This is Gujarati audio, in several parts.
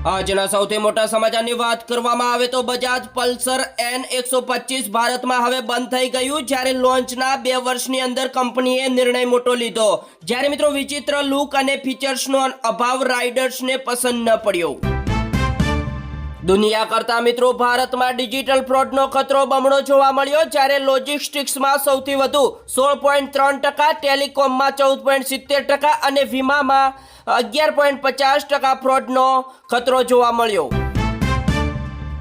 આજના સૌથી મોટા સમાચારની વાત કરવામાં આવે તો બજાજ પલ્સર N125 ભારતમાં હવે બંધ થઈ ગયું, જ્યારે લોન્ચના 2 વર્ષની અંદર કંપનીએ નિર્ણય મોટો લીધો. જ્યારે મિત્રો વિચિત્ર લુક અને ફીચર્સનો અભાવ રાઇડર્સને પસંદ ન પડ્યો. દુનિયા કરતા મિત્રો ભારતમાં ડિજિટલ ફ્રોડનો ખતરો બમણો જોવા મળ્યો, જ્યારે લોજિસ્ટિક્સમાં સૌથી વધુ 16.3%, ટેલિકોમમાં 14.70% અને વીમામાં 11.50% ફ્રોડનો ખતરો જોવા મળ્યો.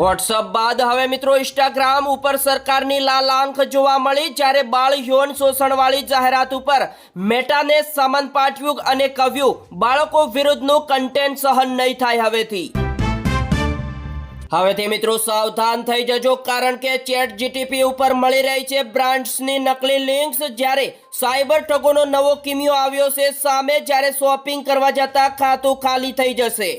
વોટ્સઅપ બાદ હવે મિત્રો ઇન્સ્ટાગ્રામ ઉપર સરકારની લાલ આંખ જોવા મળી, જ્યારે બાળ યૌન શોષણવાળી જાહેરાત ઉપર મેટાને સમન પાઠવ્યું અને કહ્યું બાળકો વિરુદ્ધનું કન્ટેન્ટ સહન નહીં થાય. હવેથી મિત્રો સાવધાન થઈ જજો, કારણ કે ChatGPT ઉપર મળી રહી છે બ્રાન્ડ્સની નકલી લિંક્સ. જ્યારે સાયબર ઠગોનો નવો કિમિયો આવ્યો છે સામે, જ્યારે શોપિંગ કરવા જતા ખાતું ખાલી થઈ જશે.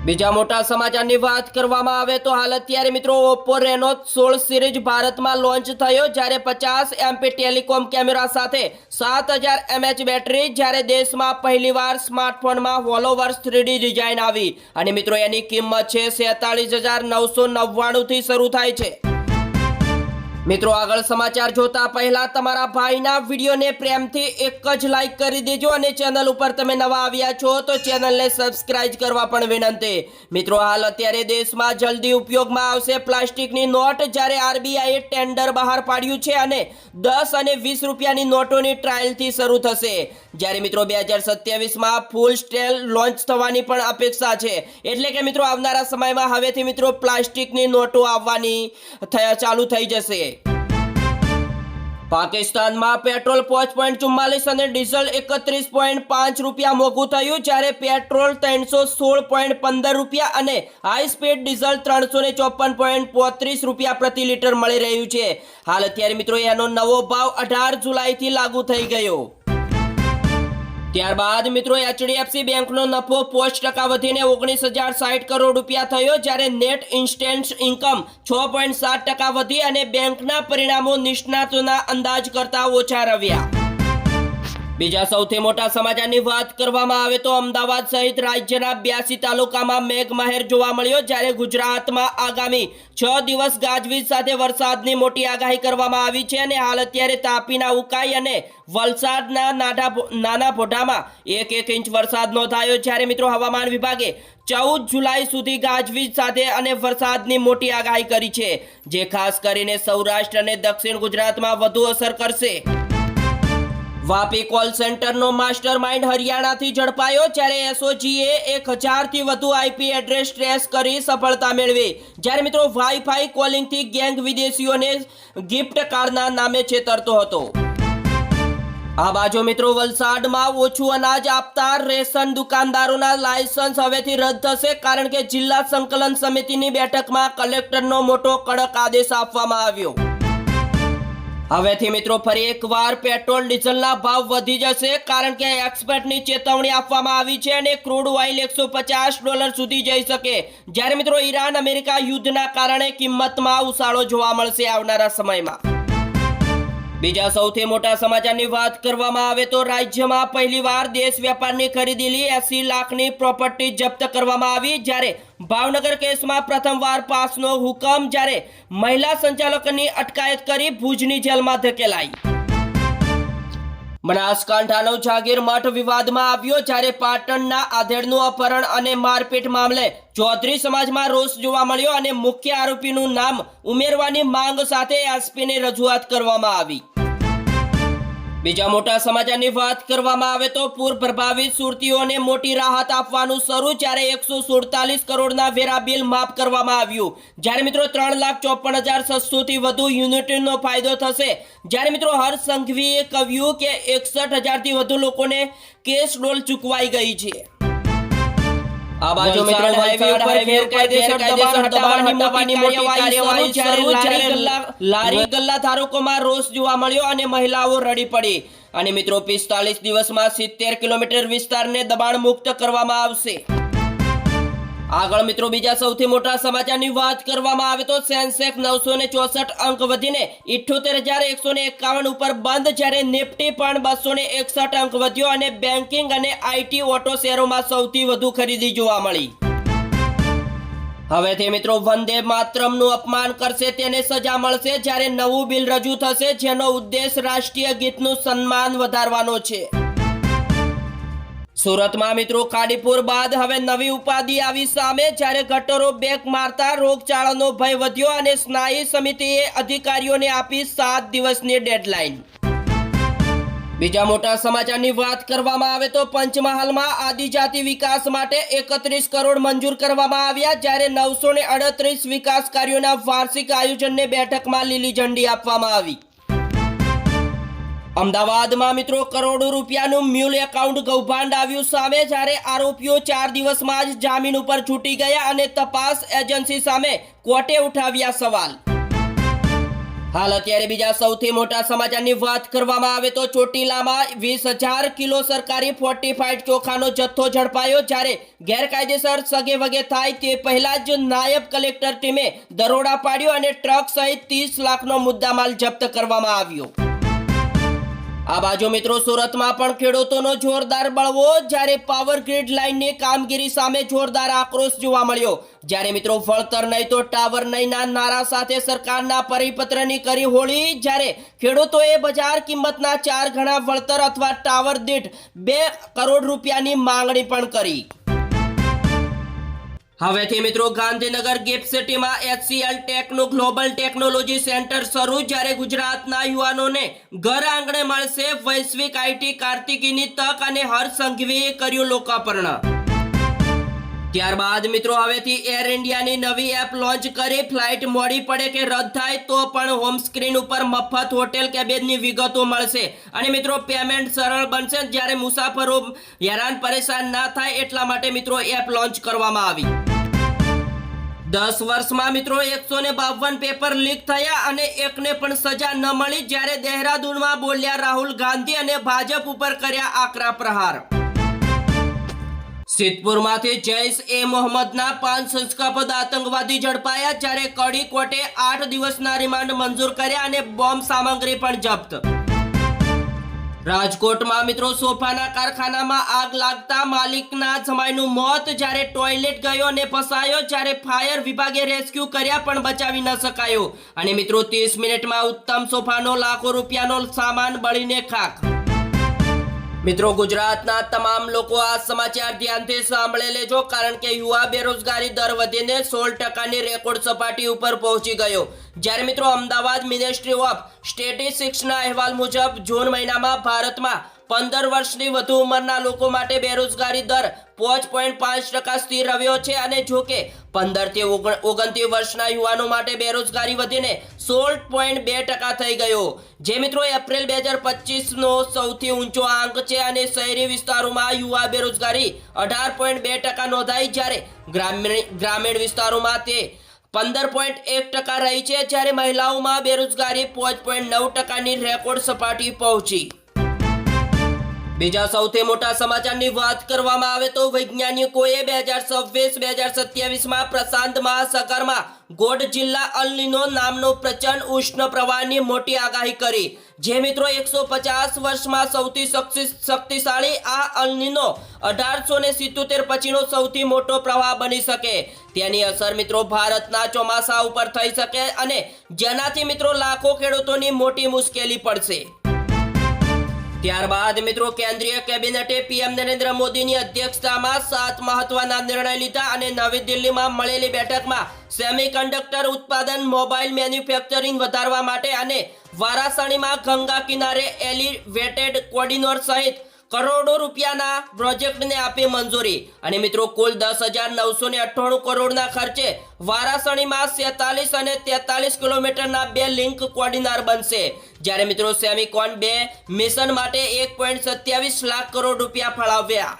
બીજા મોટા સમાચારની વાત કરવામાં આવે તો હાલ અત્યારે મિત્રો Oppo Reno 16 સિરીઝ ભારતમાં લોન્ચ થયો, જ્યારે 50 MP ટેલિકોમ કેમેરા સાથે 7000 mAh બેટરી. જ્યારે દેશમાં પહેલીવાર સ્માર્ટફોનમાં હોલોવર્સ 3D ડિઝાઇન આવી અને મિત્રો એની કિંમત છે 46999 થી શરૂ થાય છે. મિત્રો આગળ સમાચાર જોતા પહેલા તમારા ભાઈના વિડીયોને પ્રેમથી એક જ લાઈક કરી દેજો અને ચેનલ ઉપર તમે નવા આવ્યા છો તો ચેનલને સબસ્ક્રાઇબ કરવા પણ વિનંતી. મિત્રો હાલ અત્યારે દેશમાં જલ્દી ઉપયોગમાં આવશે પ્લાસ્ટિકની નોટ, જ્યારે RBIએ ટેન્ડર બહાર પાડ્યું છે અને 10 અને 20 રૂપિયાની નોટોની ટ્રાયલથી શરૂ થશે. જ્યારે મિત્રો 2027માં ફૂલ સ્કેલ લોન્ચ થવાની પણ અપેક્ષા છે. એટલે કે મિત્રો આવનારા સમયમાં હવેથી મિત્રો પ્લાસ્ટિકની નોટો આવવાની ચાલુ થઈ જશે. પાકિસ્તાનમાં પેટ્રોલ 5.44 અને ડીઝલ 31.5 રૂપિયા મોંઘું થયું, જ્યારે પેટ્રોલ 316.15 રૂપિયા અને હાઈ સ્પીડ ડીઝલ 354.35 રૂપિયા પ્રતિ લીટર મળી રહ્યું છે. હાલ અત્યારે મિત્રો એનો નવો ભાવ 18 જુલાઈથી લાગુ થઈ ગયો. ત્યારબાદ મિત્રો HDFC બેંકનો નફો 5% વધીને 19,060 કરોડ રૂપિયા થયો, જ્યારે નેટ ઇન્સ્ટન્ટ ઇન્કમ 6.7% વધી અને બેંકના પરિણામો નિષ્ણાતોના અંદાજ કરતા ઓછા રહ્યા. બીજા સૌથી મોટા સમાચારની વાત કરવામાં આવે તો અમદાવાદ સહિત રાજ્યના 82 તાલુકામાં મેઘમહેર જોવા મળ્યો, જ્યારે ગુજરાતમાં આગામી 6 દિવસ ગાજવીજ સાથે વરસાદની મોટી આગાહી કરવામાં આવી છે. અને હાલ અત્યારે તાપીના ઉકાઈ અને વલસાડના નાના પોઢામાં 1 ઇંચ વરસાદ નોંધાયો. જ્યારે મિત્રો હવામાન વિભાગે 14 જુલાઈ સુધી ગાજવીજ સાથે અને વરસાદની મોટી આગાહી કરી છે, જે ખાસ કરીને સૌરાષ્ટ્ર અને દક્ષિણ ગુજરાતમાં વધુ અસર કરશે. વાપી કોલ સેન્ટરનો માસ્ટર માઇન્ડ હરિયાણાથી ઝડપાયો, જ્યારે SOGએ 1000 થી વધુ IP એડ્રેસ ટ્રેસ કરી સફળતા મેળવી. જ્યારે મિત્રો વાઈફાઈ કોલિંગથી ગેંગ વિદેશીઓને ગિફ્ટ કાર્ડના નામે છેતરતો હતો. આ બાજુ મિત્રો વલસાડમાં ઓછું અનાજ આપતા રેશન દુકાનદારોના લાયસન્સ હવેથી રદ થશે, કારણ કે જિલ્લા સંકલન સમિતિની બેઠકમાં કલેક્ટરનો મોટો કડક આદેશ આપવામાં આવ્યો. હવેથી મિત્રો ફરી એકવાર પેટ્રોલ ડીઝલના ભાવ વધી જશે, કારણ કે એક્સપર્ટની ચેતવણી આપવામાં આવી છે અને ક્રૂડ ઓઇલ $150 સુધી જઈ શકે. જ્યારે મિત્રો ઈરાન અમેરિકા યુદ્ધના કારણે કિંમતમાં ઉછાળો જોવા મળશે આવનારા સમયમાં. બીજા સૌથી મોટા સમાચારની વાત કરવામાં આવે તો રાજ્યમાં પહેલીવાર દેશ વેપારની ખરીદેલી 80 લાખની પ્રોપર્ટી જપ્ત કરવામાં આવી, જ્યારે ભાવનગર કેસમાં પ્રથમવાર પાસનો હુકમ, જ્યારે મહિલા સંચાલકની અટકાયત કરી ભુજની જેલમાં ધકેલાઈ. બનાસકાંઠાનો જાગીર મઠ વિવાદમાં આવ્યો, જ્યારે પાટણના આધેડનું અપહરણ અને મારપીટ મામલે ચૌધરી સમાજમાં રોષ જોવા મળ્યો અને મુખ્ય આરોપીનું નામ ઉમેરવાની માંગ સાથે એસપીને રજૂઆત કરવામાં આવી. બીજા મોટા સમાચારની વાત કરવામાં આવે તો પૂર પ્રભાવિત સુરતીઓને મોટી રાહત આપવાનું શરૂ, જ્યારે 147 કરોડના વેરા બિલ માફ કરવામાં આવ્યું. જ્યારે મિત્રો 3,54,600 થી વધુ યુનિટનો ફાયદો થશે. જ્યારે મિત્રો હર્ષ સંઘવીએ કહ્યું કે 61,000 થી વધુ લોકોને કેશ ડોલ ચૂકવાઈ ગઈ છે. આ બાજુ મિત્રો હાઈવે ઉપર ગેરકાયદેસર દબાણ હટાવવાની મોટી કાર્યવાહી જ્યારે લારી ગલ્લા ધારકોમાં રોષ જોવા મળ્યો અને મહિલાઓ રડી પડી. અને મિત્રો 45 દિવસમાં 70 કિલોમીટર વિસ્તારને દબાણ મુક્ત કરવામાં આવશે. આગળ મિત્રો બીજા સૌથી મોટા સમાચારની વાત કરવામાં આવે તો સેન્સેક્સ 964 અંક વધીને 78,151 ઉપર બંધ, જ્યારે નિફ્ટી પણ 261 અંક વધ્યો અને બેન્કિંગ અને આઈટી ઓટો શેરોમાં સૌથી વધુ ખરીદી જોવા મળી. હવેથી મિત્રો વંદે માતરમનું અપમાન કરશે તેને સજા મળશે, જ્યારે નવું બિલ રજૂ થશે જેનો ઉદ્દેશ રાષ્ટ્રીય ગીતનું સન્માન વધારવાનો છે. સુરતમાં મિત્રો કાડીપુર બાદ હવે નવી ઉપાધિ આવી સામે, જ્યારે ગટરો બેક મારતા રોગચાળાનો ભય વધ્યો અને સ્નાયુ સમિતિએ અધિકારીઓને આપી 7 દિવસની ડેડલાઇન. બીજા મોટા સમાચારની વાત કરવામાં આવે તો પંચમહાલમાં આદિજાતિ વિકાસ માટે 31 કરોડ મંજૂર કરવામાં આવ્યા, જ્યારે 938 વિકાસ કાર્યોના વાર્ષિક આયોજનને બેઠકમાં લીલી ઝંડી આપવામાં આવી. અમદાવાદમાં મિત્રો કરોડો રૂપિયાનું મ્યુલ એકાઉન્ટ કૌભાંડ આવ્યું સામે, જ્યારે આરોપીઓ 4 દિવસમાં જ જામીન ઉપર છૂટી ગયા અને તપાસ એજન્સી સામે કોર્ટે ઉઠાવ્યા સવાલ. હાલ અત્યારે બીજા સૌથી મોટા સમાચારની વાત કરવામાં આવે તો ચોટીલામાં 20,000 કિલો સરકારી ફોર્ટિફાઈડ ચોખાનો જથ્થો ઝડપાયો, જ્યારે ગેરકાયદેસર સગેવગે થાય તે પહેલા જ નાયબ કલેક્ટર ટીમે દરોડા પાડ્યો અને ટ્રક સહિત 30 લાખનો મુદ્દામાલ જપ્ત કરવામાં આવ્યો. આ બાજુ મિત્રો સુરતમાં પણ ખેડૂતોનો જોરદાર બળવો, જ્યારે પાવર ગ્રીડ લાઇનની કામગીરી સામે જોરદાર આક્રોશ જોવા મળ્યો, જ્યારે મિત્રો વળતર નહીં તો ટાવર નહીંના નારા સાથે સરકારના પરિપત્રની કરી હોળી, જ્યારે ખેડૂતોએ બજાર કિંમતના 4 ગણા વળતર અથવા ટાવર દીઠ 2 કરોડ રૂપિયાની માંગણી પણ કરી. હવેથી મિત્રો ગાંધીનગર ગિફ્ટ સિટીમાં HCL ટેકનું ગ્લોબલ ટેકનોલોજી સેન્ટર શરૂ, જ્યારે ગુજરાતના યુવાનોને ઘર આંગણે મળશે વૈશ્વિક આઈટી કાર્તિકીની તક અને હર્ષ સંઘવીએ કર્યું લોકાર્પણ. ત્યારબાદ મિત્રો હવેથી એર ઇન્ડિયાની નવી એપ લોન્ચ કરી, ફ્લાઇટ મોડી પડે કે રદ થાય તો પણ હોમ સ્ક્રીન ઉપર મફત હોટેલ કેબિનની વિગતો મળશે અને મિત્રો પેમેન્ટ સરળ બનશે, જ્યારે મુસાફરો હેરાન પરેશાન ના થાય એટલા માટે મિત્રો એપ લોન્ચ કરવામાં આવી. 10 વર્ષમાં મિત્રો 152 પેપર લીક થયા અને એકને પણ સજા ન મળી, જ્યારે દહેરાદૂનમાં બોલ્યા રાહુલ ગાંધી અને ભાજપ ઉપર કર્યા આકરા પ્રહાર. સિદ્ધપુરમાંથી જૈશ-એ-મોહમ્મદના 5 શંકાસ્પદ આતંકવાદી ઝડપાયા, જ્યારે કડી કોર્ટે 8 દિવસના રિમાન્ડ મંજૂર કર્યા અને બોમ્બ સામગ્રી પણ જપ્ત. રાજકોટમાં મિત્રો સોફાના કારખાનામાં આગ લાગતા માલિકના જમાઈનું મોત, જ્યારે ટોયલેટ ગયો અને ફસાયો, જ્યારે ફાયર વિભાગે રેસ્ક્યુ કર્યા પણ બચાવી ન શકાયો અને મિત્રો 30 મિનિટમાં ઉત્તમ સોફાનો લાખો રૂપિયાનો સામાન બળીને ખાખ. મિત્રો ગુજરાતના તમામ લોકો આ સમાચાર ધ્યાનથી સાંભળી લેજો, કારણ કે યુવા બેરોજગારી દર વધીને 16% રેકોર્ડ સપાટી ઉપર પહોંચી ગયો, જ્યારે મિત્રો અમદાવાદ મિનિસ્ટ્રી ઓફ સ્ટેટિસ્ટિક્સના અહેવાલ મુજબ જૂન મહિનામાં ભારતમાં 15 વર્ષની વધુ ઉંમરના લોકો માટે બેરોજગારી દર 5.5% સ્થિર રહ્યો છે અને જો કે 15 થી 29 વર્ષના યુવાનો માટે બેરોજગારી વધીને 16.2% થઈ ગયો, જે મિત્રો એપ્રિલ 2025નો સૌથી ઊંચો આંક છે અને શહેરી વિસ્તારોમાં યુવા બેરોજગારી 18.2% નોંધાઈ, જ્યારે ગ્રામીણ વિસ્તારોમાં તે 15.1% રહી છે, જ્યારે મહિલાઓમાં બેરોજગારી 5.9%ની રેકોર્ડ સપાટી પહોંચી. બીજા સૌથી મોટા સમાચારની વાત કરવામાં આવે તો વૈજ્ઞાનિકોએ 2026-2027માં પ્રશાંત મહાસાગરમાં ગોડઝિલ્લા અલ નીનો નામનો પ્રચંડ ઉષ્ણ પ્રવાહની મોટી આગાહી કરી, જે મિત્રો 150 વર્ષમાં સૌથી શક્તિશાળી આ અલ નીનો 1877 પછીનો સૌથી મોટો પ્રવાહ બની શકે, તેની અસર મિત્રો ભારતના ચોમાસા ઉપર થઈ શકે અને જેનાથી મિત્રો લાખો ખેડૂતોની મોટી મુશ્કેલી પડશે. ત્યારબાદ મિત્રો કેન્દ્રીય કેબિનેટે પીએમ નરેન્દ્ર મોદીની અધ્યક્ષતામાં 7 મહત્વના નિર્ણય લીધા અને નવી દિલ્હીમાં મળેલી બેઠકમાં સેમિકન્ડક્ટર ઉત્પાદન, મોબાઈલ મેન્યુફેક્ચરિંગ વધારવા માટે અને વારાણસીમાં ગંગા કિનારે એલિવેટેડ કોરિડોર સહિત કરોડો રૂપિયાના પ્રોજેક્ટને આપી મંજૂરી અને મિત્રો કુલ 10,998 કરોડના ખર્ચે વારાણસીમાં 47 અને 43 કિલોમીટરના 2 લિંક કોરિડોર બનશે, જ્યારે મિત્રો સેમિકોન 2 મિશન માટે 1.27 લાખ કરોડ રૂપિયા ફાળવ્યા.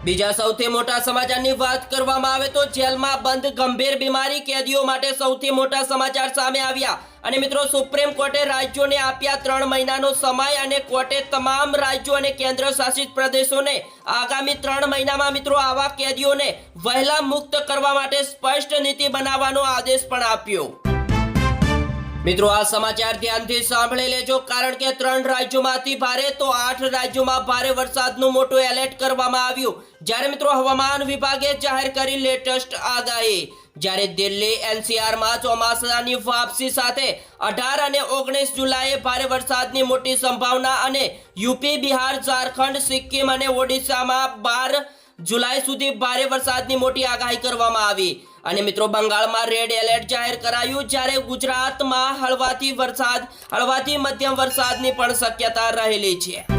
બીજા સૌથી મોટા સમાચારની વાત કરવામાં આવે તો જેલમાં બંધ ગંભીર બીમારી કેદીઓ માટે સૌથી મોટા સમાચાર સામે આવ્યા અને મિત્રો સુપ્રીમ કોર્ટે રાજ્યોને આપ્યા 3 મહિનાનો સમય અને કોર્ટે તમામ રાજ્યો અને કેન્દ્ર શાસિત પ્રદેશોને આગામી 3 મહિનામાં મિત્રો આવા કેદીઓને વહેલા મુક્ત કરવા માટે સ્પષ્ટ નીતિ બનાવવાનો આદેશ પણ આપ્યો। મિત્રો આ સમાચાર ધ્યાનથી સાંભળી લેજો કારણ કે 3 રાજ્યોમાંથી ભારે તો 8 રાજ્યોમાં ભારે વરસાદનું મોટું એલર્ટ કરવામાં આવ્યું જ્યારે મિત્રો હવામાન વિભાગે જાહેર કરી લેટેસ્ટ આગાહી જ્યારે દિલ્હી એનસીઆરમાં ચોમાસાની વાપસી સાથે 18 અને 19 જુલાઈએ ભારે વરસાદની મોટી સંભાવના અને યુપી બિહાર ઝારખંડ સિક્કિમ અને ઓડિશામાં 12 જુલાઈ સુધી ભારે વરસાદની મોટી આગાહી કરવામાં આવી અને મિત્રો બંગાળમાં રેડ એલર્ટ જાહેર કરાયું જ્યારે ગુજરાતમાં હળવાથી મધ્યમ વરસાદની પણ શક્યતા રહેલી છે।